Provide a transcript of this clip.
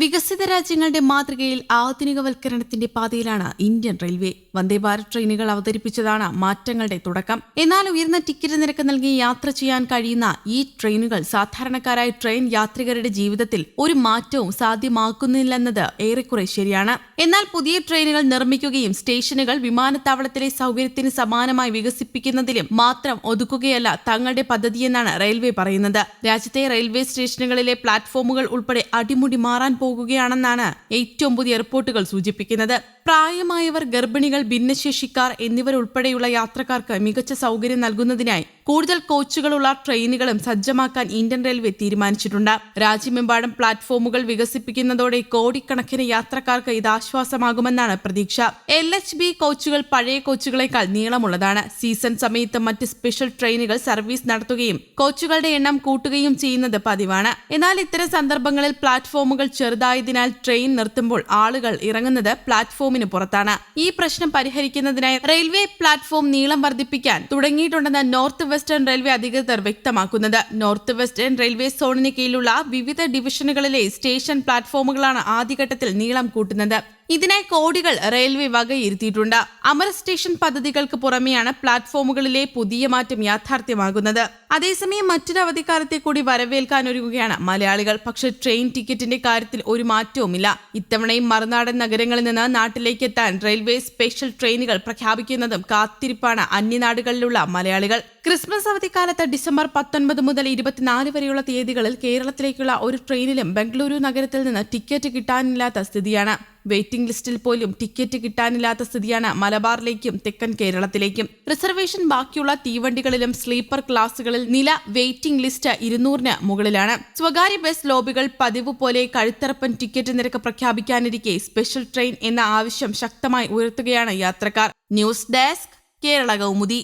വികസിത രാജ്യങ്ങളുടെ മാതൃകയിൽ ആധുനികവൽക്കരണത്തിന്റെ പാതയിലാണ് ഇന്ത്യൻ റെയിൽവേ. വന്ദേ ഭാരത് ട്രെയിനുകൾ അവതരിപ്പിച്ചതാണ് മാറ്റങ്ങളുടെ തുടക്കം. എന്നാൽ ഉയർന്ന ടിക്കറ്റ് നിരക്ക് നൽകി യാത്ര ചെയ്യാൻ കഴിയുന്ന ഈ ട്രെയിനുകൾ സാധാരണക്കാരായ ട്രെയിൻ യാത്രികരുടെ ജീവിതത്തിൽ ഒരു മാറ്റവും സാധ്യമാക്കുന്നില്ലെന്നത് ഏറെക്കുറെ ശരിയാണ്. എന്നാൽ പുതിയ ട്രെയിനുകൾ നിർമ്മിക്കുകയും സ്റ്റേഷനുകൾ വിമാനത്താവളത്തിലെ സൗകര്യത്തിന് സമാനമായി വികസിപ്പിക്കുന്നതിലും മാത്രം ഒതുക്കുകയല്ല തങ്ങളുടെ പദ്ധതിയെന്നാണ് റെയിൽവേ പറയുന്നത്. രാജ്യത്തെ റെയിൽവേ സ്റ്റേഷനുകളിലെ പ്ലാറ്റ്ഫോമുകൾ ഉൾപ്പെടെ അടിമുടി മാറാൻ പോകുകയാണെന്നാണ് ഏറ്റവും പുതിയ റിപ്പോർട്ടുകൾ സൂചിപ്പിക്കുന്നത്. പ്രായമായവർ, ഗർഭിണികൾ, ഭിന്നശേഷിക്കാർ എന്നിവരുൾപ്പെടെയുള്ള യാത്രക്കാർക്ക് മികച്ച സൗകര്യം നൽകുന്നതിനായി കൂടുതൽ കോച്ചുകളുള്ള ട്രെയിനുകളും സജ്ജമാക്കാൻ ഇന്ത്യൻ റെയിൽവേ തീരുമാനിച്ചിട്ടുണ്ട്. രാജ്യമെമ്പാടും പ്ലാറ്റ്ഫോമുകൾ വികസിപ്പിക്കുന്നതോടെ കോടിക്കണക്കിന് യാത്രക്കാർക്ക് ഇത് ആശ്വാസമാകുമെന്നാണ് പ്രതീക്ഷ. LHB കോച്ചുകൾ പഴയ കോച്ചുകളെക്കാൾ നീളമുള്ളതാണ്. സീസൺ സമയത്ത് മറ്റ് സ്പെഷ്യൽ ട്രെയിനുകൾ സർവീസ് നടത്തുകയും കോച്ചുകളുടെ എണ്ണം കൂട്ടുകയും ചെയ്യുന്നത് പതിവാണ്. എന്നാൽ ഇത്തരം സന്ദർഭങ്ങളിൽ പ്ലാറ്റ്ഫോമുകൾ ചെറുതായതിനാൽ ട്രെയിൻ നിർത്തുമ്പോൾ ആളുകൾ ഇറങ്ങുന്നത് പ്ലാറ്റ്ഫോമിന് പുറത്താണ്. ഈ പ്രശ്നം പരിഹരിക്കുന്നതിനായി റെയിൽവേ പ്ലാറ്റ്ഫോം നീളം വർദ്ധിപ്പിക്കാൻ തുടങ്ങിയിട്ടുണ്ടെന്ന് നോർത്ത് വെസ്റ്റേൺ റെയിൽവേ അധികൃതർ വ്യക്തമാക്കുന്നത്. നോർത്ത് വെസ്റ്റേൺ റെയിൽവേ സോണിന് കീഴിലുള്ള വിവിധ ഡിവിഷനുകളിലെ സ്റ്റേഷൻ പ്ലാറ്റ്ഫോമുകളാണ് ആദ്യഘട്ടത്തിൽ നീളം കൂട്ടുന്നത്. ഇതിനായി കോടികൾ റെയിൽവേ വകയിരുത്തിയിട്ടുണ്ട്. അമര സ്റ്റേഷൻ പദ്ധതികൾക്ക് പുറമെയാണ് പ്ലാറ്റ്ഫോമുകളിലെ പുതിയ മാറ്റം യാഥാർത്ഥ്യമാകുന്നത്. അതേസമയം മറ്റൊരു അവധിക്കാലത്തെ കൂടി വരവേൽക്കാനൊരുങ്ങുകയാണ് മലയാളികൾ. പക്ഷേ ട്രെയിൻ ടിക്കറ്റിന്റെ കാര്യത്തിൽ ഒരു മാറ്റവുമില്ല. ഇത്തവണയും മറുനാടൻ നഗരങ്ങളിൽ നിന്ന് നാട്ടിലേക്ക് എത്താൻ റെയിൽവേ സ്പെഷ്യൽ ട്രെയിനുകൾ പ്രഖ്യാപിക്കുന്നതും കാത്തിരിപ്പാണ് അന്യനാടുകളിലുള്ള മലയാളികൾ. ക്രിസ്മസ് അവധിക്കാലത്ത് ഡിസംബർ 19 മുതൽ 24 വരെയുള്ള തീയതികളിൽ കേരളത്തിലേക്കുള്ള ഒരു ട്രെയിനിലും ബംഗളൂരു നഗരത്തിൽ നിന്ന് ടിക്കറ്റ് കിട്ടാനില്ലാത്ത സ്ഥിതിയാണ്. വെയിറ്റിംഗ് ലിസ്റ്റിൽ പോലും ടിക്കറ്റ് കിട്ടാനില്ലാത്ത സ്ഥിതിയാണ് മലബാറിലേക്കും തെക്കൻ കേരളത്തിലേക്കും. റിസർവേഷൻ ബാക്കിയുള്ള തീവണ്ടികളിലും സ്ലീപ്പർ ക്ലാസുകളിൽ നില വെയിറ്റിംഗ് ലിസ്റ്റ് 200-ന് മുകളിലാണ്. സ്വകാര്യ ബസ് ലോബികൾ പതിവ് പോലെ കഴുത്തറപ്പൻ ടിക്കറ്റ് നിരക്ക് പ്രഖ്യാപിക്കാനിരിക്കെ സ്പെഷ്യൽ ട്രെയിൻ എന്ന ആവശ്യം ശക്തമായി ഉയർത്തുകയാണ് യാത്രക്കാർ. News desk, Kerala Kaumudi.